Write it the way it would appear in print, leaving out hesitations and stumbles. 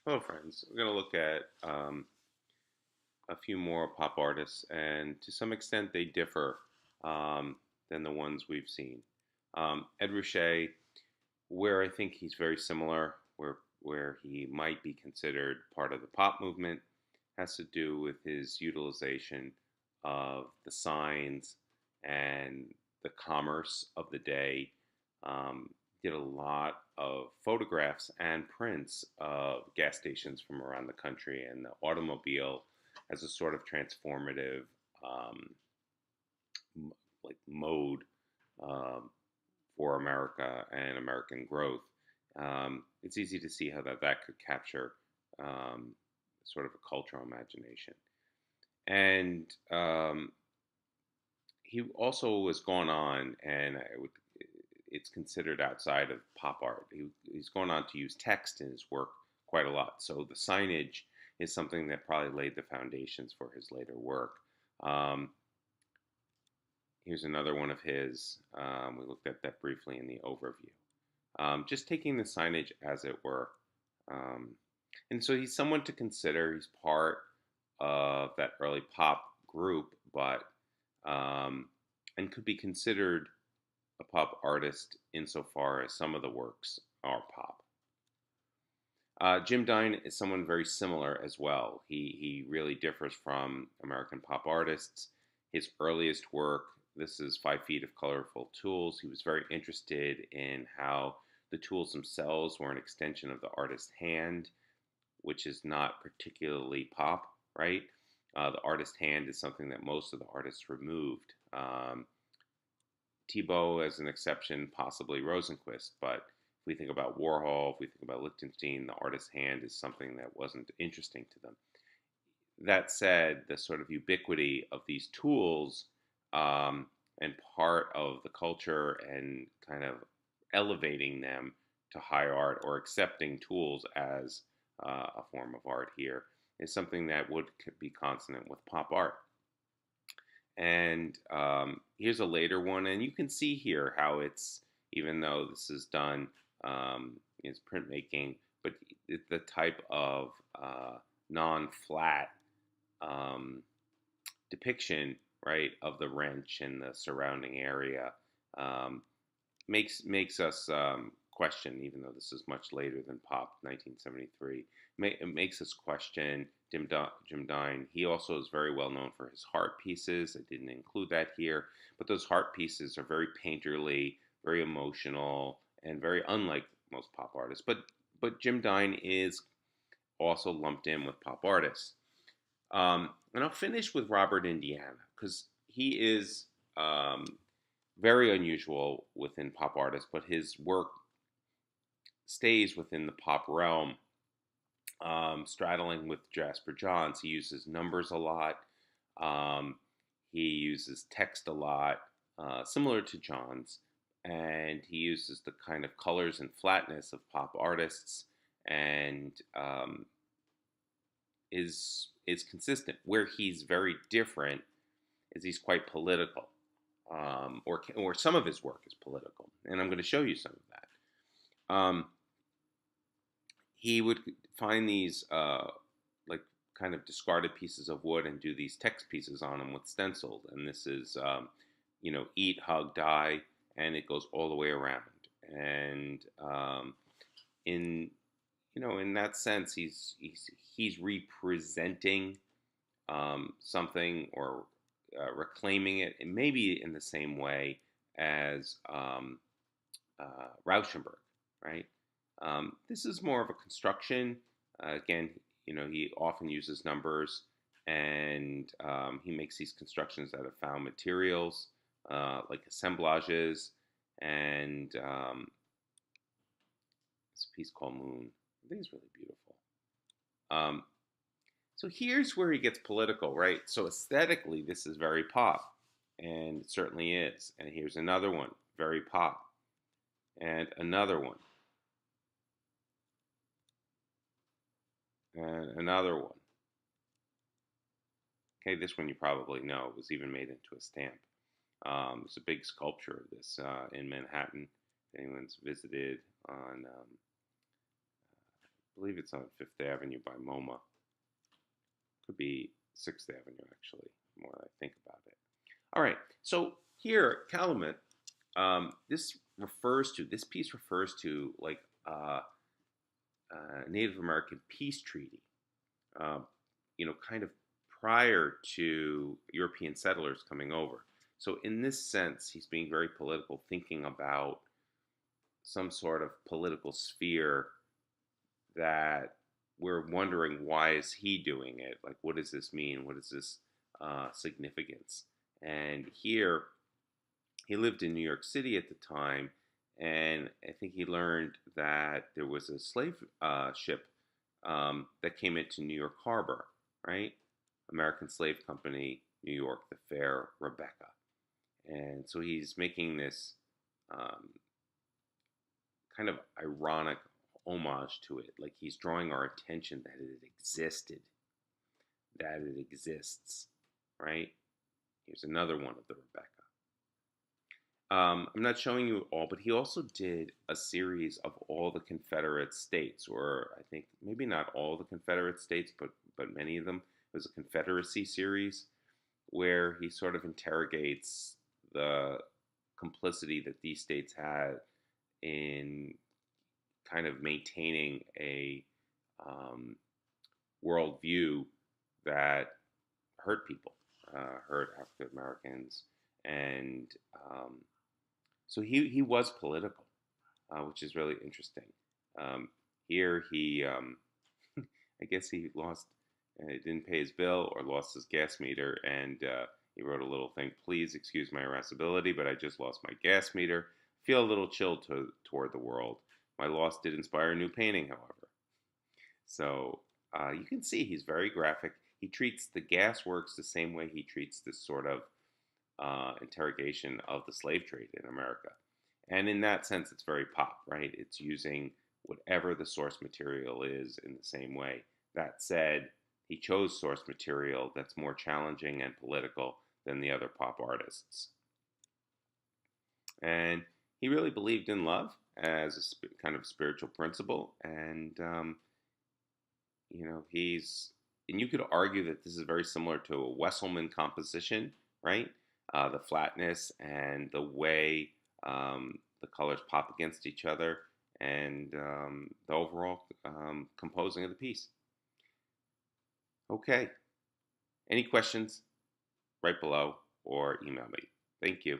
Hello, friends. We're going to look at a few more pop artists, and to some extent, they differ than the ones we've seen. Ed Ruscha, where I think he's very similar, where he might be considered part of the pop movement, has to do with his utilization of the signs and the commerce of the day. Um, did a lot of photographs and prints of gas stations from around the country and the automobile as a sort of transformative um, like mode um, for America and American growth. It's easy to see how that could capture um, sort of a cultural imagination. And he also has gone on, and it's considered outside of pop art. He's gone on to use text in his work quite a lot. So the signage is something that probably laid the foundations for his later work. Um, Here's another one of his. We looked at that briefly in the overview. Just taking the signage as it were. Um, and so he's someone to consider. He's part of that early pop group, but and could be considered a pop artist insofar as some of the works are pop. Jim Dine is someone very similar as well. He really differs from American pop artists. His earliest work, this is 5 Feet of Colorful Tools. He was very interested in how the tools themselves were an extension of the artist's hand, which is not particularly pop, right? The artist's hand is something that most of the artists removed. Thibault as an exception, possibly Rosenquist, but if we think about Warhol, if we think about Lichtenstein, the artist's hand is something that wasn't interesting to them. That said, the sort of ubiquity of these tools and part of the culture and kind of elevating them to high art or accepting tools as a form of art here is something that would be consonant with pop art. And here's a later one, and you can see here how it's, even though this is done is printmaking, but the type of non-flat um, depiction, right, of the wrench and the surrounding area um, makes us question, even though this is much later than pop, 1973. It makes us question Jim Dine. He also is very well known for his heart pieces. I didn't include that here, but those heart pieces are very painterly, very emotional, and very unlike most pop artists. But Jim Dine is also lumped in with pop artists. And I'll finish with Robert Indiana because he is very unusual within pop artists, but his work stays within the pop realm, straddling with Jasper Johns. He uses numbers a lot. He uses text a lot, similar to Johns, and he uses the kind of colors and flatness of pop artists, and is consistent. Where he's very different is he's quite political, or some of his work is political, and I'm going to show you some of that. He would find these like kind of discarded pieces of wood and do these text pieces on them with stenciled, and this is eat, hug, die, and it goes all the way around. And in in that sense, he's representing something or reclaiming it, and maybe in the same way as Rauschenberg, right? This is more of a construction. Again, he often uses numbers, and he makes these constructions out of found materials, like assemblages, and it's a piece called Moon. I think it's really beautiful. Um, so here's where he gets political, right? So aesthetically, this is very pop, and it certainly is. And here's another one, very pop, and another one, and another one. Okay, this one you probably know. It was even made into a stamp. There's a big sculpture of this in Manhattan. If anyone's visited on believe it's on Fifth Avenue by MoMA. Could be Sixth Avenue, actually, the more I think about it. All right, so here, Calumet, this piece refers to like Native American peace treaty, uh, kind of prior to European settlers coming over. So in this sense, he's being very political, thinking about some sort of political sphere that we're wondering, why is he doing it? Like, what does this mean? What is this significance? And here, he lived in New York City at the time, and I think he learned that there was a slave ship that came into New York Harbor, right? American Slave Company, New York, the Fair Rebecca. And so he's making this um, kind of ironic homage to it. Like he's drawing our attention that it existed, that it exists, right? Here's another one of the Rebecca. I'm not showing you all, but he also did a series of all the Confederate states, or I think maybe not all the Confederate states, but many of them. It was a Confederacy series where he sort of interrogates the complicity that these states had in kind of maintaining a um, worldview that hurt people, hurt African Americans, and so he was political, which is really interesting. Here he, I guess he lost, didn't pay his bill or lost his gas meter, and he wrote a little thing. Please excuse my irascibility, but I just lost my gas meter. Feel a little chilled toward the world. My loss did inspire a new painting, however. So you can see he's very graphic. He treats the gas works the same way he treats this sort of interrogation of the slave trade in America. And in that sense, it's very pop, right? It's using whatever the source material is in the same way. That said, he chose source material that's more challenging and political than the other pop artists. And he really believed in love as a kind of spiritual principle. And, he's, and you could argue that this is very similar to a Wesselman composition, right? The flatness and the way the colors pop against each other, and the overall composing of the piece. Okay. Any questions? Right below or email me. Thank you.